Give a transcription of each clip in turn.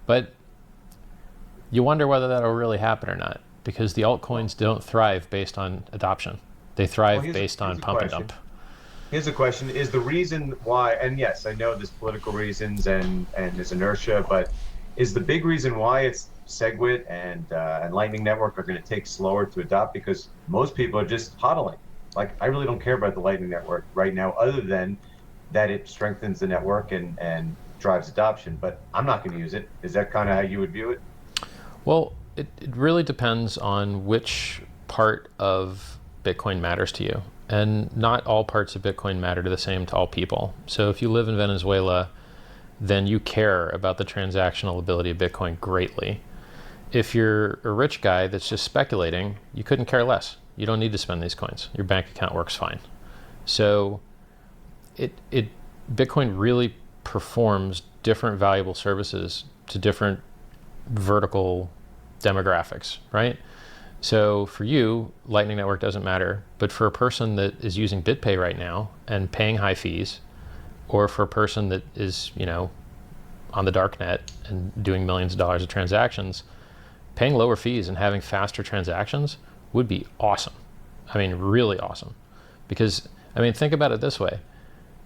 But you wonder whether that'll really happen or not, because the altcoins don't thrive based on adoption. They Well, thrive based on here's a pump and dump. question. Here's a question: is the reason why? And yes, I know there's political reasons and there's inertia, but is the big reason why it's SegWit and Lightning Network are going to take slower to adopt because most people are just hodling. Like, I really don't care about the Lightning Network right now, other than that it strengthens the network and drives adoption. But I'm not going to use it. Is that kind of how you would view it? Well, it really depends on which part of Bitcoin matters to you. And not all parts of Bitcoin matter the same to all people. So if you live in Venezuela, then you care about the transactional ability of Bitcoin greatly. If you're a rich guy that's just speculating, you couldn't care less. You don't need to spend these coins. Your bank account works fine. So it Bitcoin really performs different valuable services to different vertical demographics, right? So for you, Lightning Network doesn't matter, but for a person that is using BitPay right now and paying high fees, or for a person that is, on the dark net and doing millions of dollars of transactions, paying lower fees and having faster transactions would be awesome. I mean, really awesome. Because, think about it this way.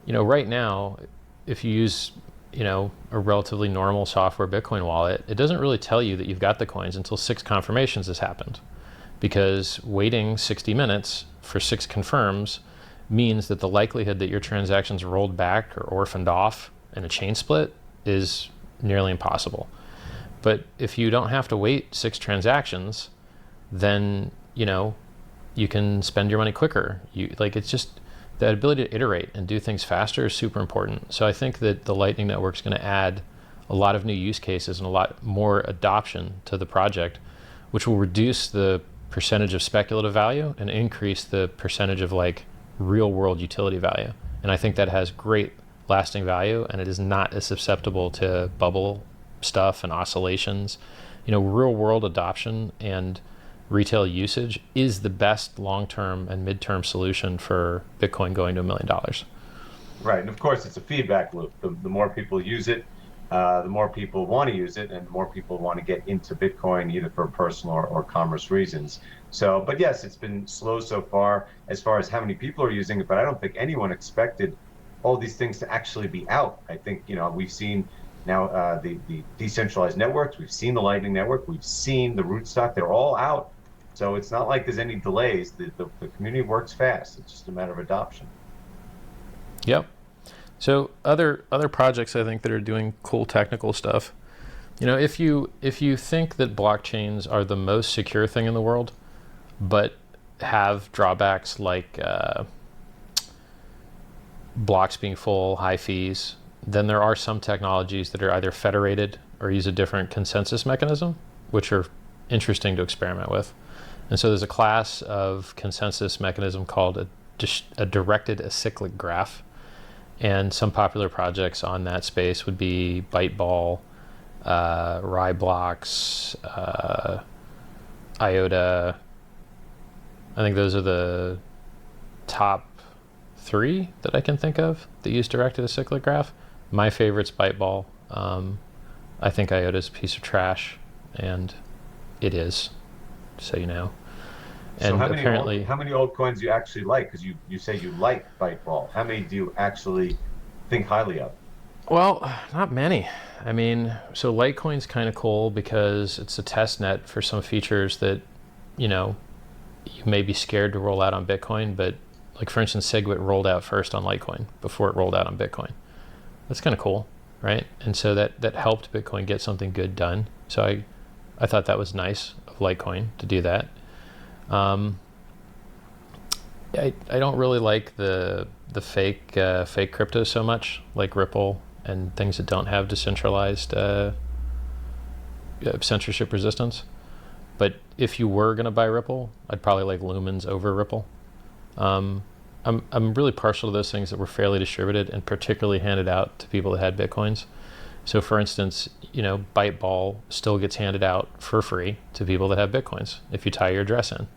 Right now, if you use, a relatively normal software Bitcoin wallet, it doesn't really tell you that you've got the coins until 6 confirmations has happened. Because waiting 60 minutes for 6 confirms means that the likelihood that your transactions rolled back or orphaned off in a chain split is nearly impossible. But if you don't have to wait 6 transactions, then you can spend your money quicker. It's just the ability to iterate and do things faster is super important. So I think that the Lightning Network is going to add a lot of new use cases and a lot more adoption to the project, which will reduce the percentage of speculative value and increase the percentage of real world utility value. And I think that has great lasting value, and it is not as susceptible to bubble stuff and oscillations. Real world adoption and retail usage is the best long-term and mid-term solution for Bitcoin going to $1 million. Right. And of course, it's a feedback loop. The more people use it, the more people want to use it, and the more people want to get into Bitcoin, either for personal or commerce reasons. So, but yes, it's been slow so far as how many people are using it, but I don't think anyone expected all these things to actually be out. I think, we've seen now the decentralized networks, we've seen the Lightning Network, we've seen the rootstock, they're all out. So it's not like there's any delays. The community works fast. It's just a matter of adoption. Yep. So other projects I think that are doing cool technical stuff. If you think that blockchains are the most secure thing in the world, but have drawbacks like blocks being full, high fees, then there are some technologies that are either federated or use a different consensus mechanism, which are interesting to experiment with. And so there's a class of consensus mechanism called a directed acyclic graph. And some popular projects on that space would be Byteball, Raiblocks, IOTA. I think those are the top 3 that I can think of that use directed acyclic graph. My favorite's Byteball. I think IOTA's a piece of trash, and it is, so you know. So And apparently, how many altcoins do you actually like? Because you say you like Byteball. How many do you actually think highly of? well, not many. So Litecoin's kind of cool because it's a test net for some features that, you know, you may be scared to roll out on Bitcoin, but like for instance, SegWit rolled out first on Litecoin before it rolled out on Bitcoin. That's kind of cool, right? And so that helped Bitcoin get something good done. So I thought that was nice of Litecoin to do that. I don't really like the fake crypto so much, like Ripple and things that don't have decentralized censorship resistance. But if you were gonna buy Ripple, I'd probably like Lumens over Ripple. I'm really partial to those things that were fairly distributed and particularly handed out to people that had Bitcoins. So for instance, you know, Byteball still gets handed out for free to people that have Bitcoins if you tie your address in.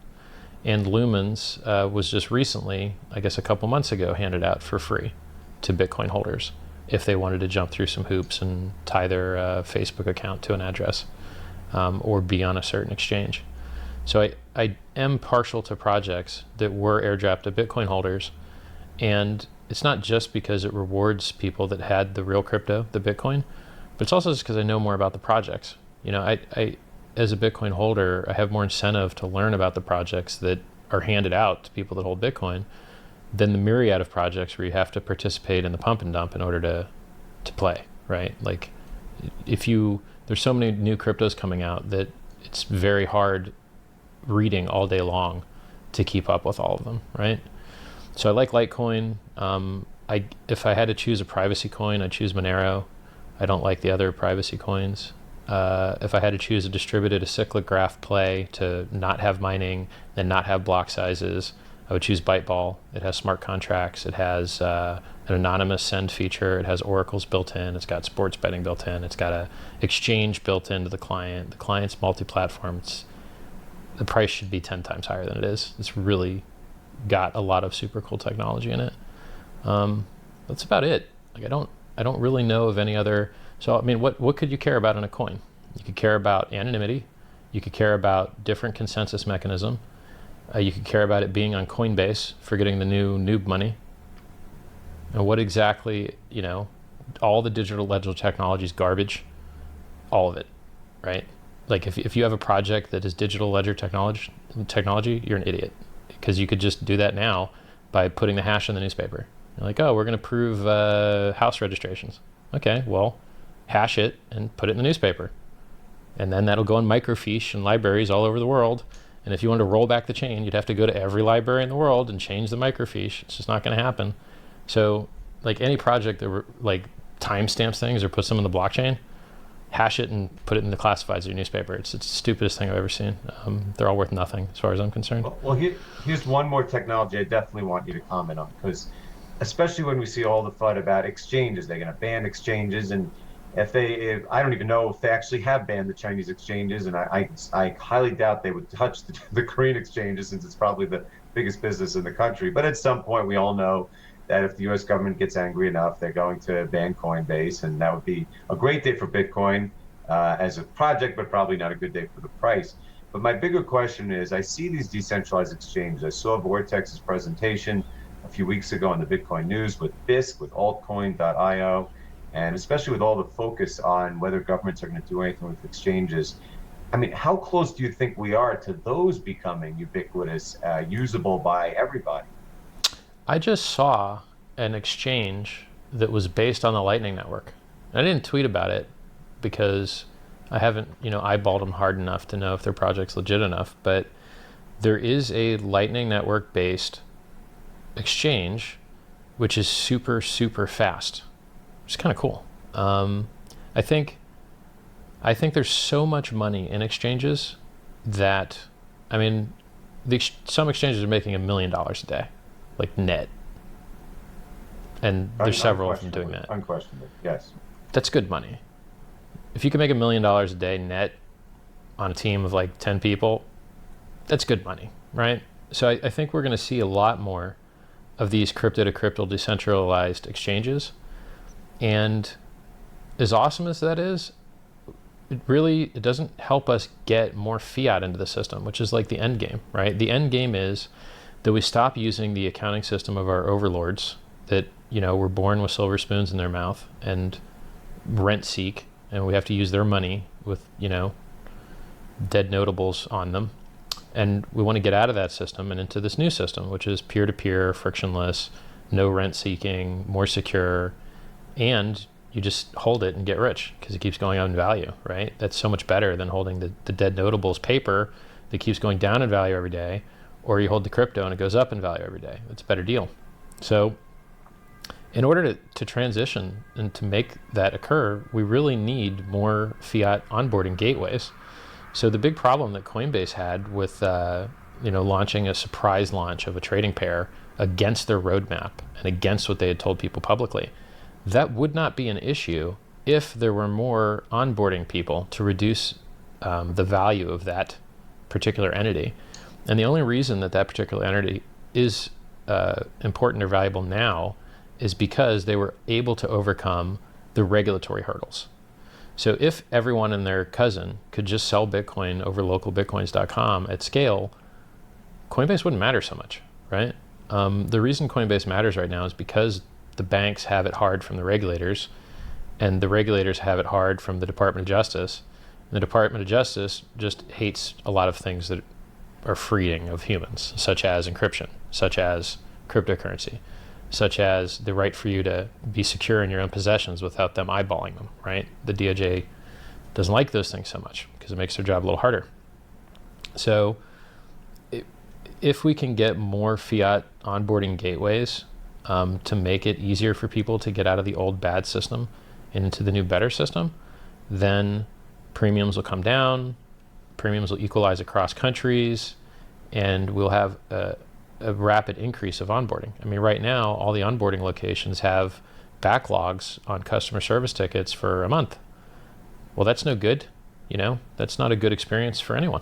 And Lumens was just recently, I guess a couple months ago, handed out for free to Bitcoin holders. if they wanted to jump through some hoops and tie their Facebook account to an address, or be on a certain exchange. So I am partial to projects that were airdropped to Bitcoin holders, and it's not just because it rewards people that had the real crypto, the Bitcoin, but it's also just because I know more about the projects. You know, I as a Bitcoin holder, I have more incentive to learn about the projects that are handed out to people that hold Bitcoin than the myriad of projects where you have to participate in the pump and dump in order to play, right? Like, there's so many new cryptos coming out that it's very hard reading all day long to keep up with all of them, right? So I like Litecoin. If I had to choose a privacy coin, I'd choose Monero. I don't like the other privacy coins. If I had to choose a distributed acyclic graph play to not have mining and not have block sizes, I would choose Byteball. It has smart contracts. It has an anonymous send feature. It has oracles built in. It's got sports betting built in. It's got a exchange built into the client. The client's multi-platform. The price should be 10 times higher than it is. It's really got a lot of super cool technology in it. That's about it. Like, I don't really know of any other. So I mean, what could you care about in a coin? You could care about anonymity. You could care about different consensus mechanism. You could care about it being on Coinbase for getting the new noob money. And what exactly, all the digital ledger technology is garbage. All of it, right? Like, if you have a project that is digital ledger technology, you're an idiot, because you could just do that now by putting the hash in the newspaper. You're like, oh, we're going to prove house registrations. Okay, well, hash it and put it in the newspaper. And then that'll go in microfiche in libraries all over the world. And if you wanted to roll back the chain, you'd have to go to every library in the world and change the microfiche. It's just not going to happen. So, like, any project that timestamps things or puts them in the blockchain, hash it and put it in the classifieds of your newspaper. It's the stupidest thing I've ever seen. They're all worth nothing as far as I'm concerned. Well, here's one more technology I definitely want you to comment on, because especially when we see all the FUD about exchanges, they're going to ban exchanges, and if I don't even know if they actually have banned the Chinese exchanges, and I highly doubt they would touch the Korean exchanges, since it's probably the biggest business in the country. But at some point, we all know that if the U.S. government gets angry enough, they're going to ban Coinbase, and that would be a great day for Bitcoin as a project, but probably not a good day for the price. But my bigger question is, I see these decentralized exchanges. I saw Vortex's presentation a few weeks ago on the Bitcoin News with BISC, with altcoin.io, and especially with all the focus on whether governments are going to do anything with exchanges. I mean, how close do you think we are to those becoming ubiquitous, usable by everybody? I just saw an exchange that was based on the Lightning Network. I didn't tweet about it because I haven't, eyeballed them hard enough to know if their project's legit enough, but there is a Lightning Network based exchange which is super, super fast. It's kind of cool. I think there's so much money in exchanges that, some exchanges are making $1 million a day, like net. And there's several of them doing that. Unquestionably, yes. That's good money. If you can make $1 million a day net on a team of like 10 people, that's good money, right? So I think we're going to see a lot more of these crypto to crypto decentralized exchanges. And as awesome as that is, it doesn't help us get more fiat into the system, which is like the end game, right? The end game is that we stop using the accounting system of our overlords that, were born with silver spoons in their mouth and rent seek, and we have to use their money with, dead notables on them. And we want to get out of that system and into this new system, which is peer-to-peer, frictionless, no rent seeking, more secure, and you just hold it and get rich because it keeps going up in value, right? That's so much better than holding the dead notables paper that keeps going down in value every day, or you hold the crypto and it goes up in value every day. It's a better deal. So in order to transition and to make that occur, we really need more fiat onboarding gateways. So the big problem that Coinbase had with launching a surprise launch of a trading pair against their roadmap and against what they had told people publicly, that would not be an issue if there were more onboarding people to reduce the value of that particular entity. And the only reason that particular entity is important or valuable now is because they were able to overcome the regulatory hurdles. So if everyone and their cousin could just sell Bitcoin over localbitcoins.com at scale, Coinbase wouldn't matter so much, right? The reason Coinbase matters right now is because the banks have it hard from the regulators, and the regulators have it hard from the Department of Justice. And the Department of Justice just hates a lot of things that are freeing of humans, such as encryption, such as cryptocurrency, such as the right for you to be secure in your own possessions without them eyeballing them, right? The DOJ doesn't like those things so much because it makes their job a little harder. So if we can get more fiat onboarding gateways to make it easier for people to get out of the old bad system and into the new better system, then premiums will come down, premiums will equalize across countries, and we'll have a rapid increase of onboarding. I mean, right now, all the onboarding locations have backlogs on customer service tickets for a month. Well, that's no good. That's not a good experience for anyone.